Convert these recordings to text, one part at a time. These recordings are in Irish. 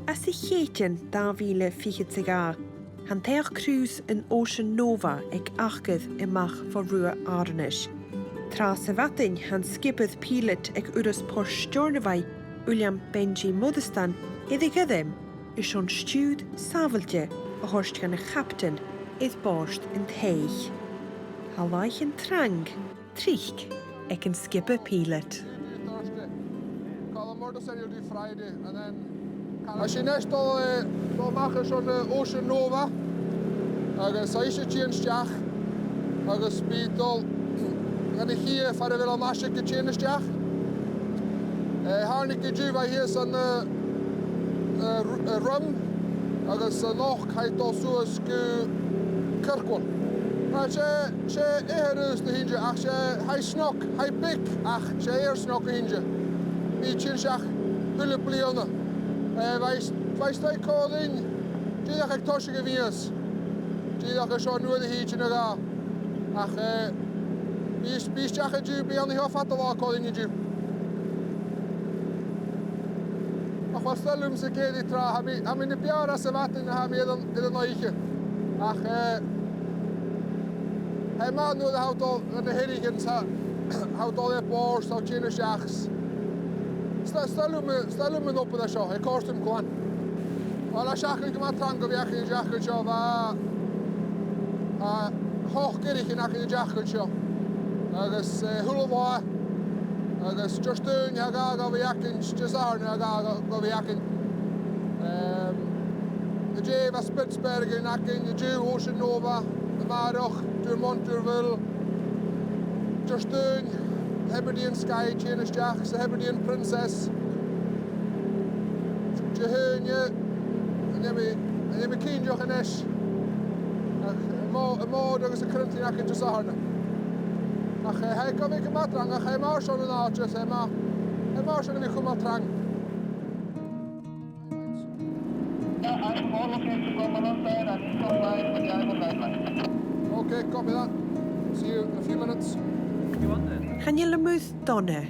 As I chéitin 2028, han teach cruise in Stornoway ag achgad imach for rua áranis. Tra sa bhatain han skipad pilot ag uras por Steòrnabhaigh William Benji Modestan iddi gyddym is on stúd sàbhailte a horst gan a captain idd borst in teich. Halaich in trang, trich ag an skipper pilot. Thursday. Call murder said you'll do Friday and then as she next do machas on Stornoway agus saise tínsteach agus bídol gan ich hier for a bhfuil masig go tínsteach hánig go dúbh hier san rum agus noch chaitó suas go Kirkwall. Sé éharús na hinge ach sé hai snoc, hai bic ach sé snoc na hinge. Bhí tínsteach thuile bliana. Vai stai códin, díach ag toise go bhíos. Díach seo nuair a híte na gá. Ach bísteach a dú bí an heo fat lá códin i dú. Ach was stelum sa cédi tra, ha mi na beara sa bhatain na ha mi iad an oiche. Ach hai ma nuair a hautol an na hirigin sa hautol e bors sa tjene seachs. Stelum yn op yn sio, e costum cwan. Wel a siachlin gyma trang o fiach yn siachlin sio, fa hoch gyrich yn ac yn siachlin sio. Agus hwlo foa, agus just dyn hag ag o fiach yn stisarn hag ag o fiach yn. Y jef a Spitsbergen ac yn y jiw Stornoway, y marwch, dwy'r Monterville. Just dyn, Hebridean Sky, Chinese Jacks, Hebridean Princess. Jehunje, en je me kindjoch en esch. Een moord is een kruntie nach in de Sahara. Ach, hij kan ik maar drang, ach, hij maar zo'n naadjes, hij maar zo'n ik maar drang. Okay, copy that. See you in a few minutes. Chan je lemúth donne,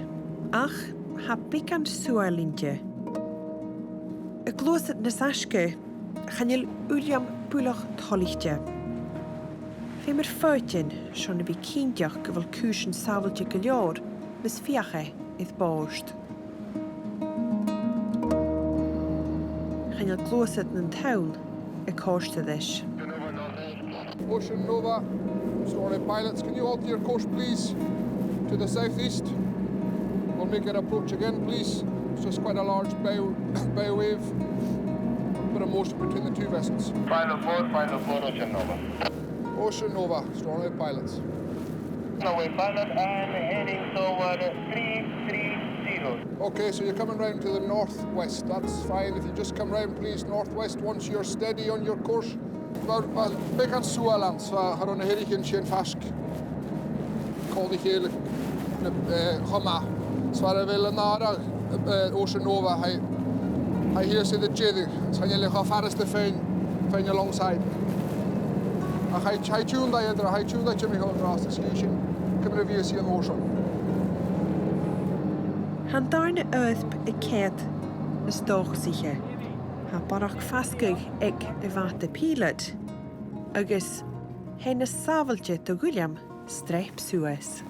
ach ha bican sòisealtan. Y glwysad na sasge, chan je William bwylach tolichte. Fe my'r ffyrtyn, sion y bu cyndiach gyfal cwysyn sàbhailte go leor, mis fiache idd borst. Chan je glwysad na'n tawn, y corstaddish. Stornoway, Stornoway pilots, can you alter your course please to the southeast? We'll make an approach again please. It's just quite a large bow wave. Bit of motion between the two vessels. Pilot 4, Stornoway. Stornoway, Stornoway pilots. Stornoway pilot and heading toward 330. Okay, so you're coming round to the northwest. That's fine. If you just come round please northwest once you're steady on your course. Wel, beth gan sŵalant, har hwn hyrig yn sy'n fasg. Cod I chael choma. Svar fel yn arag Stornoway, hai hier sydd y jiddig. Sa'n ylech o ffarist y fhèin alongside. Ach hai tiwn da edrych, hai tiwn da Jimmy hwn ras, ysgysyn cymryd fi sy'n ocean. Han darne öðp y ced y stoch siche. Ha barach fasgig ag y bàta pilot, agus hen y sàbhailte do William streip suas.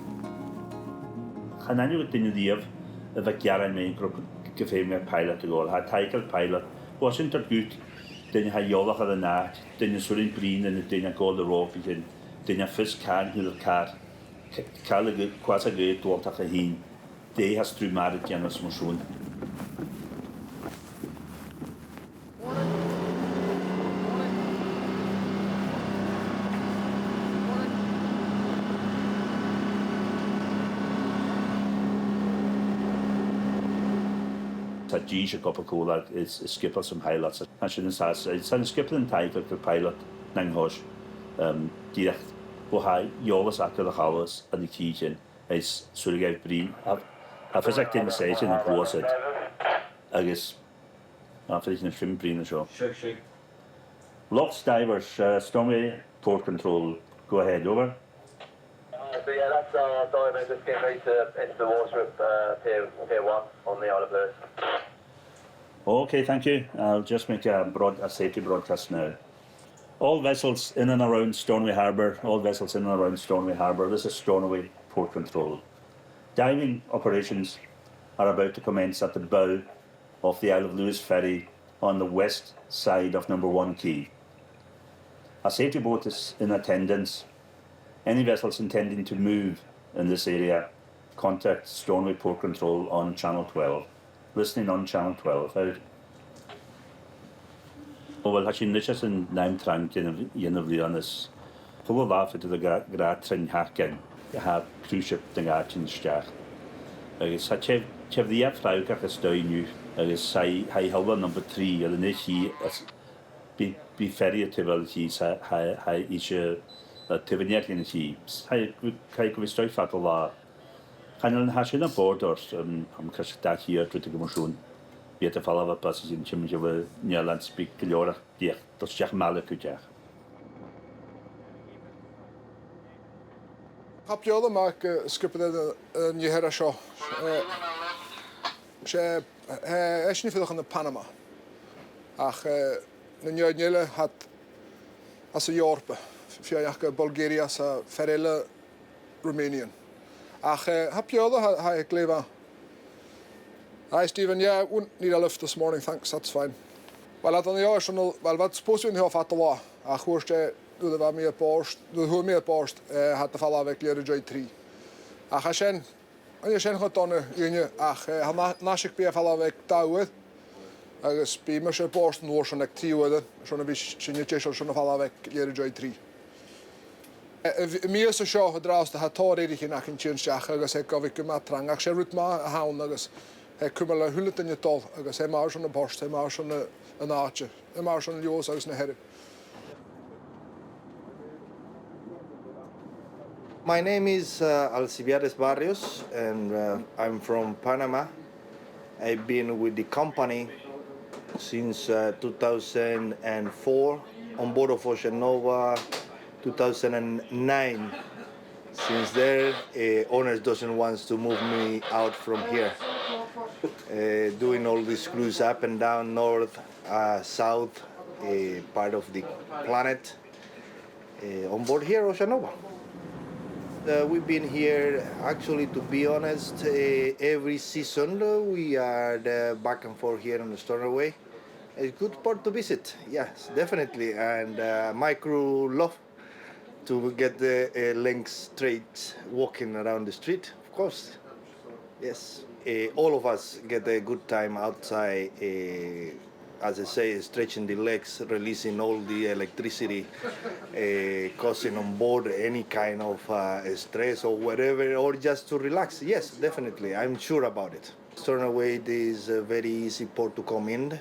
Chan anw dyn y ddiaf y fe giara'n mewn grwp gyffeim mewn pilot y gol. Ha taigl pilot, was yn dargwyd, dyn ha iolach ar y nacht, dyn y swrin brin yn y dyn a gol y rof I hyn, dyn a ffys car hydd y car, cael y gwas a gyd dwalt ach y hun, de ha strwmar y gianos mwyswn. Ta G's a copper cola is skipper some highlights. I shouldn't say it's a skipper and tiger the pilot nang hosh. Direct bohai uabhasach the hours and the kitchen is surigay brin. A physic in the station and closet. I guess after the film brin show. Sure. Lots divers, Stornoway Port Control. Go ahead, over. So yeah, that's our diver just getting ready to enter the water at Pier 1 on the Isle of Lewis. Okay, thank you. I'll just make a safety broadcast now. All vessels in and around Stornoway Harbour, this is Stornoway Port Control. Diving operations are about to commence at the bow of the Isle of Lewis ferry on the west side of number 1 quay. A safety boat is in attendance. Any vessels intending to move in this area, contact Stornoway Port Control on Channel 12. Listening on Channel 12. Out. Wel, ha si'n nid yn naim trang yn y flion ys. Pwyl o laf ydy gra trin hagen, ha cruise ship dyng gach yn stiach. Agus ha chef ddiaf ffrawg ac ystoi nhw, agus hai halwa number 3, oedd yn eich hi, bi ferry y tyfel hi, ha eisiau tyfyniad yn hi. Hai gwystoi ffat o la. Chanel yn hasyn y bod o'r am cysg da hi o'r drwydig ymwyswn. Biet y ffala fa bas sy'n chym jyw nialan sbig gylior ach diach, dos diach malach yw diach. Hapiodd yma ac ysgrybydd yn yhyr a sio. Eich ni ffyddoch yn y Panama. Ach, na nioed niele had as y Europa. Fiach Bulgaria sa ferele Romanian. Ach, hapiodd ha glefa. Hi Stephen, yeah, wouldn't need a lift this morning, thanks, that's fine. Well, I don't know, well, that's supposed to be in the at the law. Ach, who's the var med borst, who med borst, had the falla vek lere joy 3. Ach, I shen got on union, ach, ha nashik be falla vek dawed. Agus be mer se borst no schon ek 3 with it, schon a bit shinje cheshel schon falla vek lere joy 3. Mi is a show draast ha tori ri nach in change ach, agus ek of ik ma trang, ach, she root ma haun agus. Cymryd y hwylyd yn y dol, agos mawr sy'n y borst, mawr sy'n y nache, mawr sy'n y lios agos yn y heri. My name is Alcibiades Barrios, and I'm from Panama. I've been with the company since 2004, on board of Oceanova 2009. Since there, owners doesn't want to move me out from here. Doing all these cruises up and down, north, south, part of the planet, on board here, Oceanova. We've been here, actually, to be honest, every season we are back and forth here on the Stornoway. It's a good port to visit, yes, definitely, and my crew love to get the length straight walking around the street, of course, yes. All of us get a good time outside, as I say, stretching the legs, releasing all the electricity, causing on board any kind of stress or whatever, or just to relax. Yes, definitely, I'm sure about it. Stornoway is a very easy port to come in,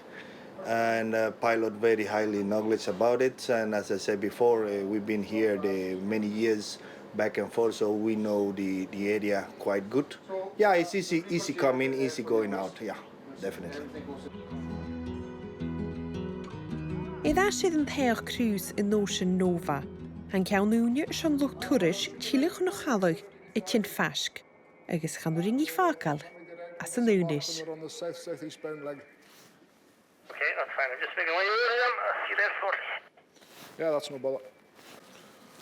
and pilot very highly knowledge about it. And as I said before, we've been here many years back and forth, so we know the area quite good. Yeah, it's easy coming, easy going out, yeah, definitely. Idda sydd yn theoch cruise yn Ocean Nova, han cawn nwnia sy'n lwch twrish chilych yn ochalwg y tyn ffasg, agos chan ringi ffakal as yn lwnish. On the south-southeast bound leg. Okay, that's fine. I'm just making my way around. See you there shortly. Yeah, that's no bother.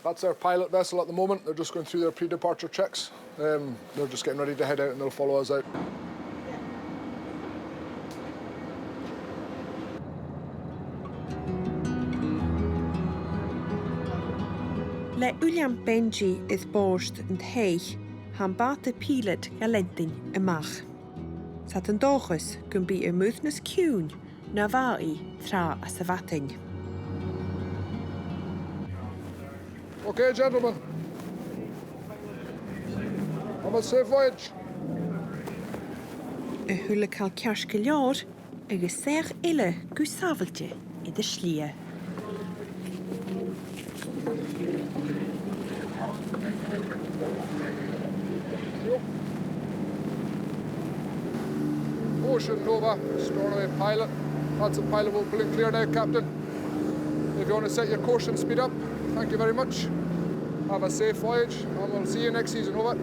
That's our pilot vessel at the moment. They're just going through their pre-departure checks. They're just getting ready to head out and they'll follow us out. Le William Benji is borst yn teich, han bàta pilot galentyn y mach. Sat yn dochus gyn bi y mwthnas cwn na fai tra a sàbhailte. Okay, gentlemen. Have a safe voyage. Y hwyle cael ciars gylior, agos sech eile gwy sàbhailte I dy slia. Ocean Nova, Stornoway pilot. That's a pilot will pull in clear now, Captain. if you want to set your course and speed up, thank you very much. Have a safe voyage, and we'll see you next season. Over.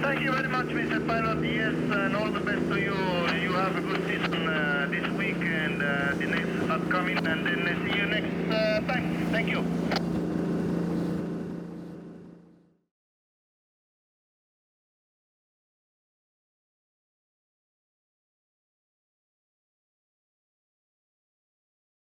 Thank you very much, Mr. Pilot. Yes, and all the best to you. You have a good season this week and the next upcoming, and then see you next time. Thank you.